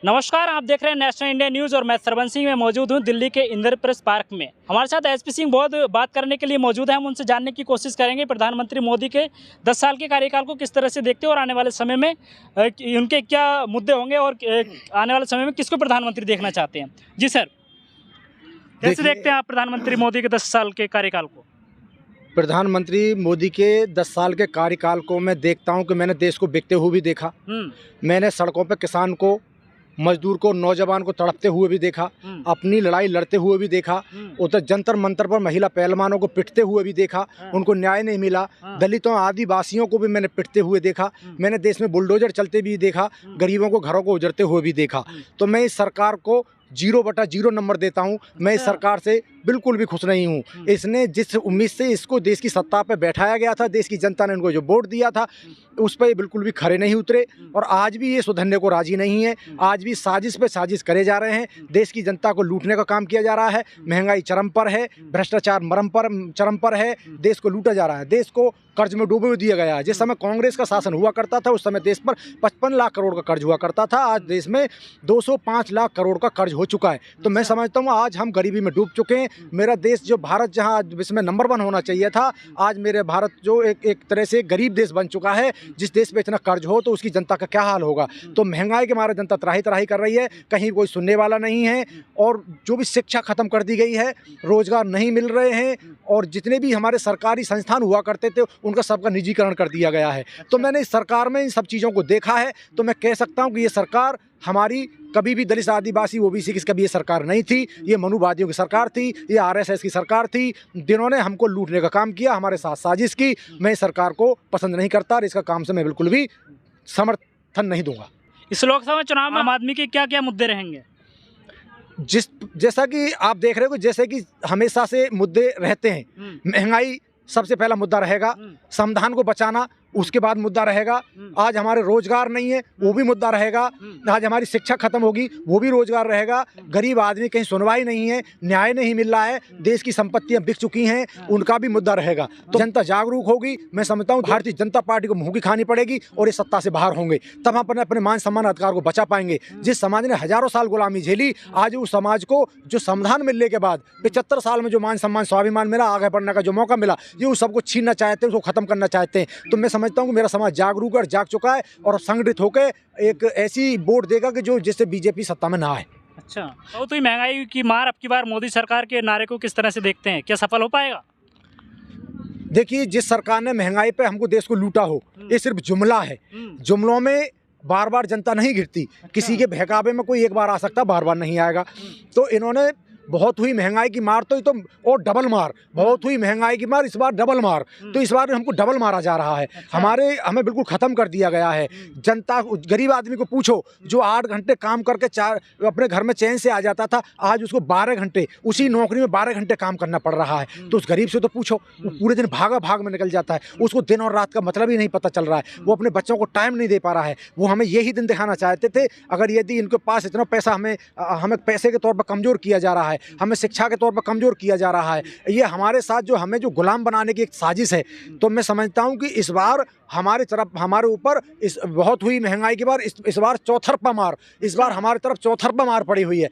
नमस्कार, आप देख रहे हैं नेशनल इंडिया न्यूज़ और मैं सरवन सिंह में मौजूद हूं दिल्ली के इंद्रप्रस्थ पार्क में। हमारे साथ एसपी सिंह बहुत बात करने के लिए मौजूद हैं। हम उनसे जानने की कोशिश करेंगे प्रधानमंत्री मोदी के 10 साल के कार्यकाल को किस तरह से देखते हैं और आने वाले समय में उनके क्या मुद्दे होंगे और आने वाले समय में किसको प्रधानमंत्री देखना चाहते हैं। जी सर, कैसे देखते हैं आप प्रधानमंत्री मोदी के 10 साल के कार्यकाल को? प्रधानमंत्री मोदी के 10 साल के कार्यकाल को मैं देखता हूं कि मैंने देश को बिकते हुए भी देखा। मैंने सड़कों पर किसान को, मजदूर को, नौजवान को तड़पते हुए भी देखा, अपनी लड़ाई लड़ते हुए भी देखा, उधर जंतर मंतर पर महिला पहलवानों को पिटते हुए भी देखा, उनको न्याय नहीं मिला। दलितों आदिवासियों को भी मैंने पिटते हुए देखा। मैंने देश में बुलडोजर चलते भी देखा, गरीबों को घरों को उजड़ते हुए भी देखा। तो मैं इस सरकार को 0/0 नंबर देता हूं। मैं इस सरकार से बिल्कुल भी खुश नहीं हूं। इसने जिस उम्मीद से इसको देश की सत्ता पे बैठाया गया था, देश की जनता ने इनको जो वोट दिया था, उस पर बिल्कुल भी खरे नहीं उतरे और आज भी ये सुधरने को राजी नहीं है। आज भी साजिश पे साजिश करे जा रहे हैं। देश की जनता को लूटने का काम किया जा रहा है। महंगाई चरम पर है, भ्रष्टाचार चरम पर है। देश को लूटा जा रहा है, देश को कर्ज में डूबे दिया गया है। जिस समय कांग्रेस का शासन हुआ करता था, उस समय देश पर 55 लाख करोड़ का कर्ज हुआ करता था। आज देश में 205 लाख करोड़ का कर्ज हो चुका है। तो मैं समझता हूँ आज हम गरीबी में डूब चुके हैं। मेरा देश जो भारत, जहाँ विश्व में नंबर 1 होना चाहिए था, आज मेरे भारत जो एक तरह से गरीब देश बन चुका है। जिस देश में इतना कर्ज हो तो उसकी जनता का क्या हाल होगा। तो महंगाई के मारे जनता त्राही त्राही कर रही है, कहीं कोई सुनने वाला नहीं है। और जो भी शिक्षा खत्म कर दी गई है, रोजगार नहीं मिल रहे हैं और जितने भी हमारे सरकारी संस्थान हुआ करते थे उनका सबका निजीकरण कर दिया गया है। तो मैंने इस सरकार में इन सब चीज़ों को देखा है। तो मैं कह सकता हूँ कि ये सरकार हमारी कभी भी दलित आदिवासी ओबीसी की कभी ये सरकार नहीं थी। ये मनुवादियों की सरकार थी, ये आरएसएस की सरकार थी, जिन्होंने हमको लूटने का काम किया, हमारे साथ साजिश की। मैं इस सरकार को पसंद नहीं करता और इसका काम से मैं बिल्कुल भी समर्थन नहीं दूंगा। इस लोकसभा चुनाव में आम आदमी के क्या क्या मुद्दे रहेंगे? जैसा कि आप देख रहे हो, जैसे कि हमेशा से मुद्दे रहते हैं। महंगाई सबसे पहला मुद्दा रहेगा, संविधान को बचाना उसके बाद मुद्दा रहेगा। आज हमारे रोजगार नहीं है, वो भी मुद्दा रहेगा। आज हमारी शिक्षा खत्म होगी, वो भी रोजगार रहेगा। गरीब आदमी कहीं सुनवाई नहीं है, न्याय नहीं मिल रहा है, देश की संपत्तियां बिक चुकी हैं, उनका भी मुद्दा रहेगा। तो जनता जागरूक होगी। मैं समझता हूँ भारतीय जनता पार्टी को मुंह की खानी पड़ेगी और ये सत्ता से बाहर होंगे, तब हम अपने मान सम्मान अधिकार को बचा पाएंगे। जिस समाज ने हजारों साल गुलामी झेली, आज उस समाज को जो संविधान मिलने के बाद 75 साल में जो मान सम्मान स्वाभिमान मिला, आगे बढ़ने का जो मौका मिला, ये उस सबको छीनना चाहते हैं, उसको खत्म करना चाहते हैं। तो मैं समझता हूँ कि मेरा समाज जागरूक और जाग चुका है और संगठित होकर एक ऐसी वोट देगा कि जो जिससे बीजेपी सत्ता में ना आए। अच्छा, तो ये महंगाई की मार अब की बार मोदी सरकार के नारे को किस तरह से देखते हैं? क्या सफल हो पाएगा? देखिए, जिस सरकार ने महंगाई पे हमको देश को लूटा हो, ये सिर्फ जुमला है। जुमलों में बार बार जनता नहीं गिरती। किसी के बहकावे में कोई एक बार आ सकता, बार बार नहीं आएगा। तो इन्होंने बहुत हुई महंगाई की मार, तो ये तो और डबल मार, बहुत हुई महंगाई की मार, इस बार डबल मार। तो इस बार हमको डबल मारा जा रहा है। हमें बिल्कुल ख़त्म कर दिया गया है। जनता, गरीब आदमी को पूछो, जो 8 घंटे काम करके अपने घर में चैन से आ जाता था, आज उसको 12 घंटे उसी नौकरी में 12 घंटे काम करना पड़ रहा है। तो उस गरीब से तो पूछो, वो पूरे दिन भाग में निकल जाता है, उसको दिन और रात का मतलब ही नहीं पता चल रहा है। वो अपने बच्चों को टाइम नहीं दे पा रहा है। वो हमें यही दिन दिखाना चाहते थे। अगर यदि इनके पास इतना पैसा, हमें पैसे के तौर पर कमज़ोर किया जा रहा है, हमें शिक्षा के तौर पर कमज़ोर किया जा रहा है, ये हमारे साथ जो हमें जो गुलाम बनाने की एक साजिश है। तो मैं समझता हूं कि इस बार हमारे ऊपर बहुत हुई महंगाई की बार, इस बार चौथरफा मार, इस बार हमारी तरफ चौथरफा मार पड़ी हुई है।